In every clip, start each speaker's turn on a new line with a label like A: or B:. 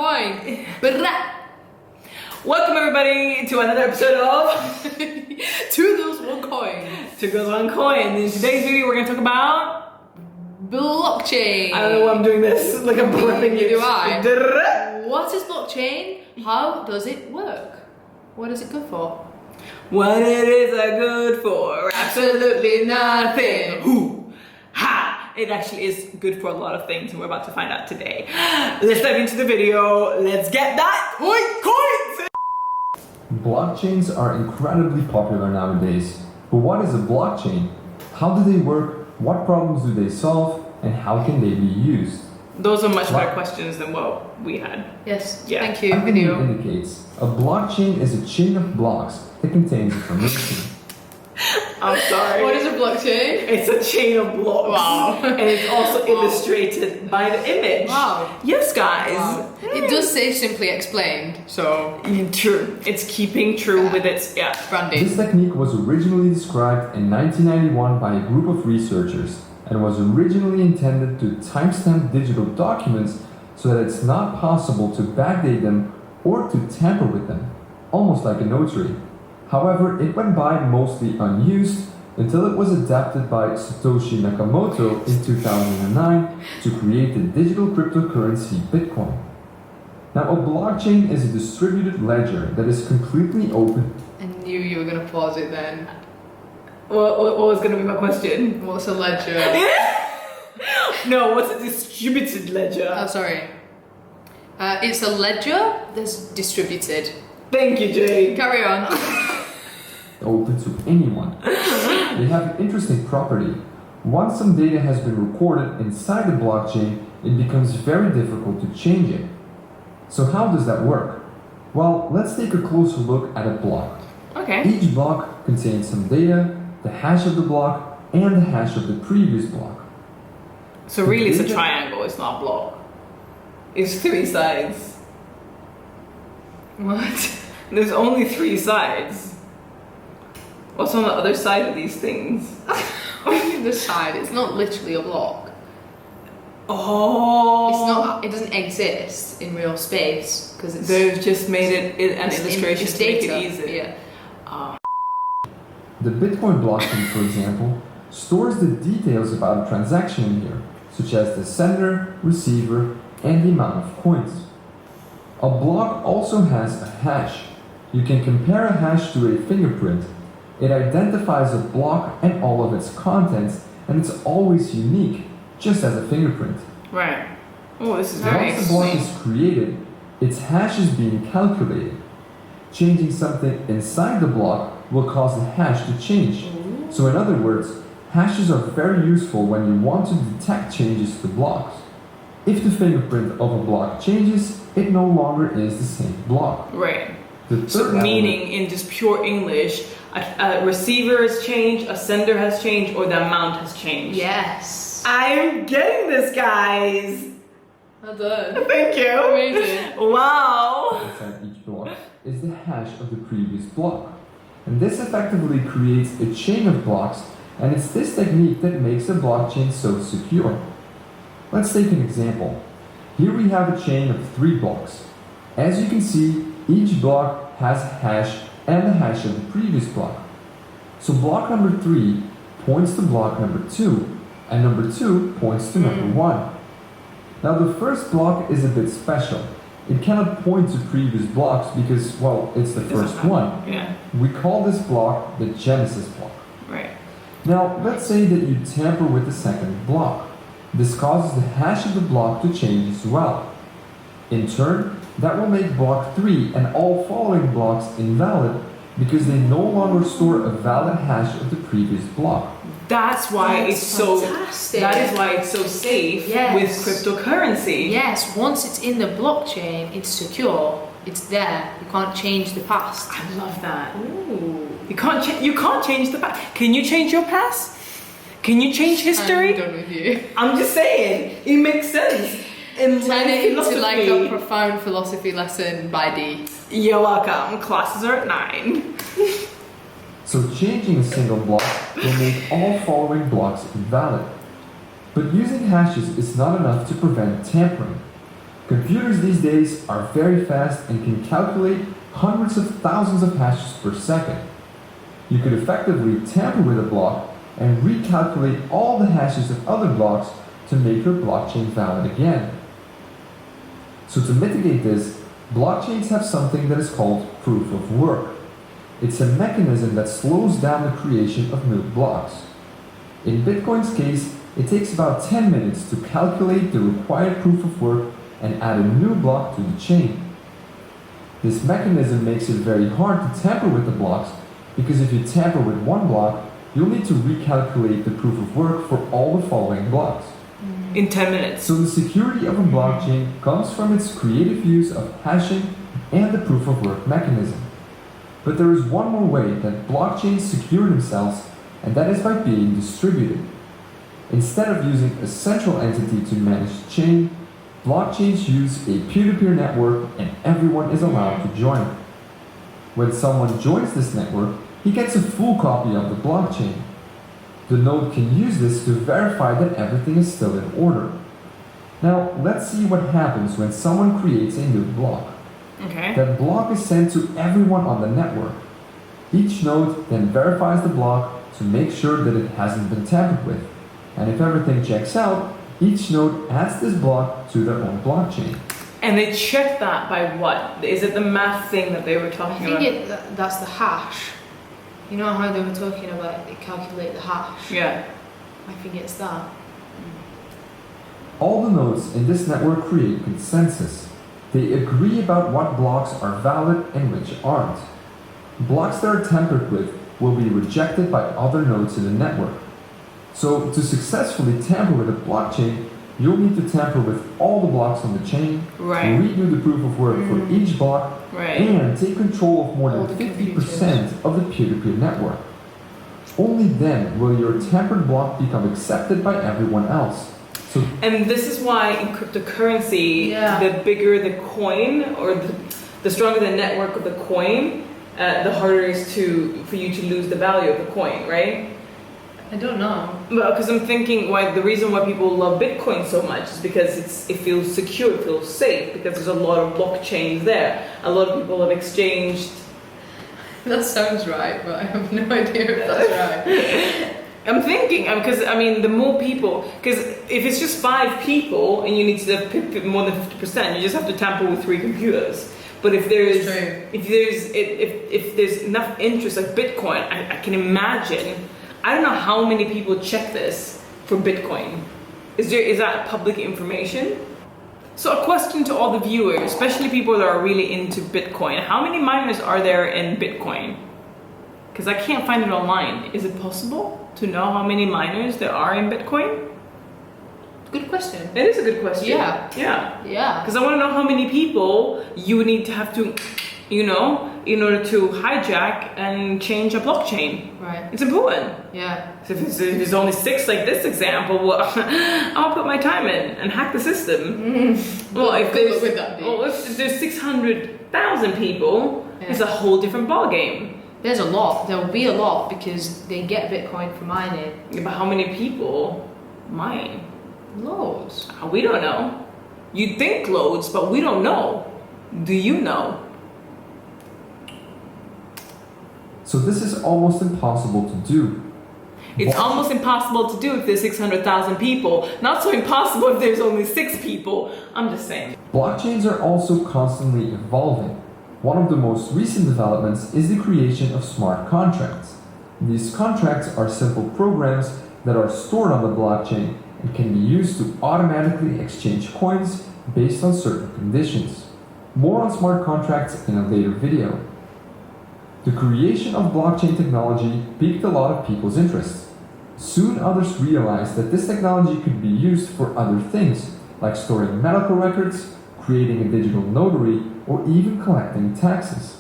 A: coin.
B: Welcome everybody to another episode of
A: Two Girls, One Coin.
B: Two Girls, One Coin. In today's video we're going to talk about
A: Blockchain.
B: I don't know why I'm doing this, like I'm prepping
A: Neither
B: you.
A: do I. What is blockchain? How does it work? What is it good for?
B: What it is good for? Absolutely nothing. Hoo! Ha! It actually is good for a lot of things and we're about to find out today. Let's dive into the video. Let's get that coins!
C: Blockchains are incredibly popular nowadays. But what is a blockchain? How do they work? What problems do they solve? And how can they be used?
B: Those are much better questions than what we had.
A: Yes,
B: Yeah.
A: thank you.
C: As the
A: Video.
C: name indicates, a blockchain is a chain of blocks that contains information.
B: I'm sorry.
A: What is a blockchain?
B: It's a chain of blocks.
A: Wow.
B: And it's also illustrated by the image.
A: Wow.
B: Yes, guys.
A: Wow. It does say simply explained, so
B: True. It's keeping true with its,
A: branding.
C: This technique was originally described in 1991 by a group of researchers and was originally intended to timestamp digital documents so that it's not possible to backdate them or to tamper with them, almost like a notary. However, it went by mostly unused until it was adapted by Satoshi Nakamoto in 2009 to create the digital cryptocurrency Bitcoin. Now, a blockchain is a distributed ledger that is completely open.
A: I knew you were going to pause it then.
B: What was going to be my question?
A: What's a ledger?
B: No, what's a distributed ledger?
A: Oh, sorry. It's a ledger that's distributed.
B: Thank you, Jay.
A: Carry on.
C: Open to anyone. They have an interesting property. Once some data has been recorded inside the blockchain, it becomes very difficult to change it. So how does that work? Well, let's take a closer look at a block.
B: Okay.
C: Each block contains some data, the hash of the block, and the hash of the previous block.
B: So really it's a triangle, it's not a block. It's three sides.
A: What?
B: There's only three sides. What's on the other side of these things?
A: The side. It's not literally a block.
B: Oh.
A: It's not. It doesn't exist in real space because it's.
B: They've just made it an
A: it's
B: illustration
A: it's
B: to make
A: data.
B: it easy.
A: Yeah.
C: The Bitcoin blockchain, for example, stores the details about a transaction in here, such as the sender, receiver, and the amount of coins. A block also has a hash. You can compare a hash to a fingerprint. It identifies a block and all of its contents, and it's always unique, just as a fingerprint.
B: Right. Oh, this is very
C: Once the block
B: interesting.
C: is created, its hash is being calculated. Changing something inside the block will cause the hash to change. So in other words, hashes are very useful when you want to detect changes to blocks. If the fingerprint of a block changes, it no longer is the same block.
B: Right.
C: The
B: So
C: third
B: meaning in just pure English, a receiver has changed, a sender has changed, or the amount has changed.
A: Yes.
B: I'm getting this, guys.
A: Well done.
B: Thank you.
A: Amazing.
B: Wow.
C: inside each block is the hash of the previous block. And this effectively creates a chain of blocks, and it's this technique that makes a blockchain so secure. Let's take an example. Here we have a chain of 3 blocks. As you can see, each block has a hash and the hash of the previous block. So block number 3 points to block number 2, and number 2 points to number 1. Now the first block is a bit special. It cannot point to previous blocks because, well, it's the first one.
B: Yeah.
C: We call this block the genesis block.
B: Right.
C: Now, let's say that you tamper with the second block. This causes the hash of the block to change as well. In turn, that will make block 3 and all following blocks invalid because they no longer store a valid hash of the previous block.
B: That's why
A: That's
B: it's so.
A: fantastic.
B: That is why it's so safe
A: Yes.
B: with cryptocurrency.
A: Yes. Once it's in the blockchain, it's secure. It's there. You can't change the past.
B: I love that.
A: Ooh.
B: You can't change the past. Can you change your past? Can you change history?
A: I'm done with you.
B: I'm just saying. It makes sense. In
A: Turn it into like a
B: philosophy.
A: profound philosophy lesson by D.
B: You're welcome. Classes are at 9.
C: So changing a single block will make all following blocks invalid. But using hashes is not enough to prevent tampering. Computers these days are very fast and can calculate hundreds of thousands of hashes per second. You could effectively tamper with a block and recalculate all the hashes of other blocks to make your blockchain valid again. So to mitigate this, blockchains have something that is called proof of work. It's a mechanism that slows down the creation of new blocks. In Bitcoin's case, it takes about 10 minutes to calculate the required proof of work and add a new block to the chain. This mechanism makes it very hard to tamper with the blocks because if you tamper with one block, you'll need to recalculate the proof of work for all the following blocks.
B: In 10 minutes.
C: So the security of a blockchain comes from its creative use of hashing and the proof of work mechanism. But there is one more way that blockchains secure themselves, and that is by being distributed. Instead of using a central entity to manage the chain, blockchains use a peer-to-peer network and everyone is allowed to join. When someone joins this network, he gets a full copy of the blockchain. The node can use this to verify that everything is still in order. Now, let's see what happens when someone creates a new block.
B: Okay.
C: That block is sent to everyone on the network. Each node then verifies the block to make sure that it hasn't been tampered with. And if everything checks out, each node adds this block to their own blockchain.
B: And they check that by what? Is it the math thing that they were talking about?
A: I think that's the hash. You know how they were talking about they calculate the hash?
B: Yeah.
A: I think it's that.
C: All the nodes in this network create consensus. They agree about what blocks are valid and which aren't. Blocks that are tampered with will be rejected by other nodes in the network. So to successfully tamper with a blockchain, you'll need to tamper with all the blocks on the chain,
B: Right.
C: redo the proof of work for each block,
B: Right.
C: and take control of more
A: All
C: than
A: the
C: 50% of the peer-to-peer network. Only then will your tampered block become accepted by everyone else. So
B: And this is why in cryptocurrency,
A: Yeah.
B: the bigger the coin or the stronger the network of the coin, the harder it is for you to lose the value of the coin, right?
A: I don't know.
B: Well, because I'm thinking the reason why people love Bitcoin so much is because it feels secure, it feels safe, because there's a lot of blockchains there. A lot of people have exchanged.
A: That sounds right, but I have no idea if that's right.
B: I'm thinking, because I mean, the more people, because if it's just 5 people and you need to have more than 50%, you just have to tamper with 3 computers. But if there's
A: True.
B: if there's enough interest like Bitcoin, I can imagine. I don't know how many people check this for Bitcoin. Is that public information? So a question to all the viewers, especially people that are really into Bitcoin. How many miners are there in Bitcoin? Because I can't find it online. Is it possible to know how many miners there are in Bitcoin?
A: Good question.
B: It is a good question.
A: Yeah.
B: Yeah.
A: Yeah.
B: Because I want to know how many people you would need to have to, in order to hijack and change a blockchain.
A: Right.
B: It's important.
A: Yeah.
B: So if there's only 6 like this example, well, I'll put my time in and hack the system. Well, if
A: Good luck with that, Dee.
B: if there's 600,000 people,
A: Yeah.
B: it's a whole different ballgame.
A: There's a lot. There will be a lot because they get Bitcoin for mining.
B: Yeah, but how many people mine?
A: Loads.
B: We don't know. You'd think loads, but we don't know. Do you know?
C: So this is almost impossible to do.
B: It's
C: Block-
B: almost impossible to do if there's 600,000 people. Not so impossible if there's only 6 people. I'm just saying.
C: Blockchains are also constantly evolving. One of the most recent developments is the creation of smart contracts. These contracts are simple programs that are stored on the blockchain and can be used to automatically exchange coins based on certain conditions. More on smart contracts in a later video. The creation of blockchain technology piqued a lot of people's interest. Soon others realized that this technology could be used for other things, like storing medical records, creating a digital notary, or even collecting taxes.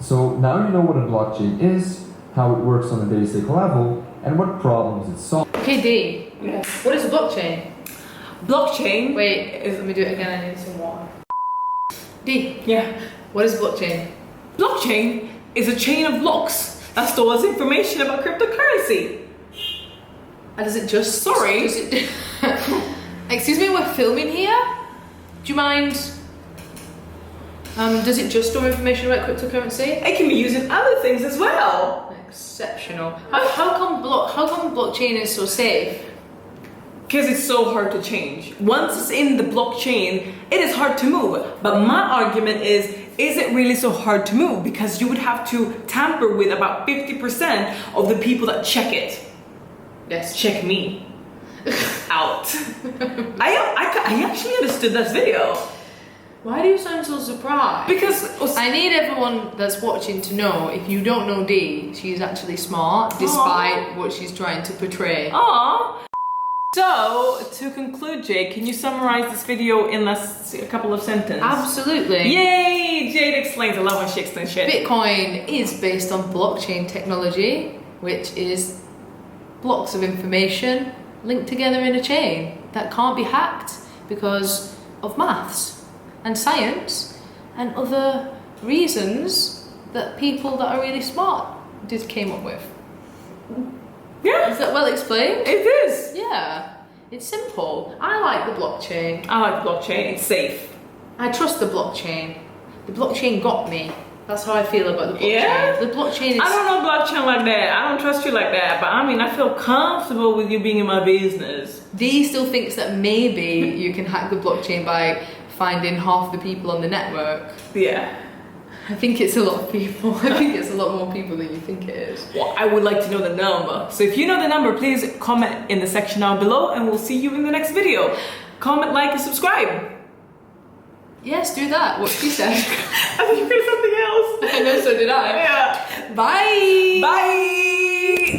C: So now you know what a blockchain is, how it works on a basic level, and what problems it solves.
A: Okay, Dee.
B: Yes.
A: What is blockchain?
B: Blockchain.
A: Wait, let me do it again. I need some water. Dee,
B: Yeah.
A: what is blockchain?
B: Blockchain is a chain of blocks that stores information about cryptocurrency.
A: And does it just...
B: Sorry.
A: Does it, excuse me, we're filming here? Do you mind? Does it just store information about cryptocurrency?
B: It can be used in other things as well.
A: Exceptional. How come blockchain is so safe?
B: Because it's so hard to change. Once it's in the blockchain, it is hard to move. But my argument is it really so hard to move? Because you would have to tamper with about 50% of the people that check it.
A: Yes.
B: Check me out. I actually understood this video.
A: Why do you sound so surprised?
B: Because
A: I need everyone that's watching to know, if you don't know Dee, she's actually smart despite what she's trying to portray.
B: Aww. So, to conclude, Jade, can you summarize this video in a couple of sentences?
A: Absolutely.
B: Yay! Jade explains. I love when she explains shit.
A: Bitcoin is based on blockchain technology, which is blocks of information linked together in a chain that can't be hacked because of maths and science and other reasons that people that are really smart came up with.
B: Yeah.
A: Is that well explained?
B: It is.
A: Yeah. It's simple. I like the blockchain.
B: I like the blockchain. It's safe.
A: I trust the blockchain. The blockchain got me. That's how I feel about the blockchain.
B: Yeah?
A: The blockchain is...
B: I don't know blockchain like that. I don't trust you like that. But I mean, I feel comfortable with you being in my business.
A: Dee still thinks that maybe you can hack the blockchain by finding half the people on the network.
B: Yeah.
A: I think it's a lot of people. I think it's a lot more people than you think it is.
B: Well, I would like to know the number. So if you know the number, please comment in the section down below and we'll see you in the next video. Comment, like, and subscribe.
A: Yes, do that. What she said.
B: I think you said something else.
A: I know, so did I.
B: Yeah.
A: Bye.
B: Bye.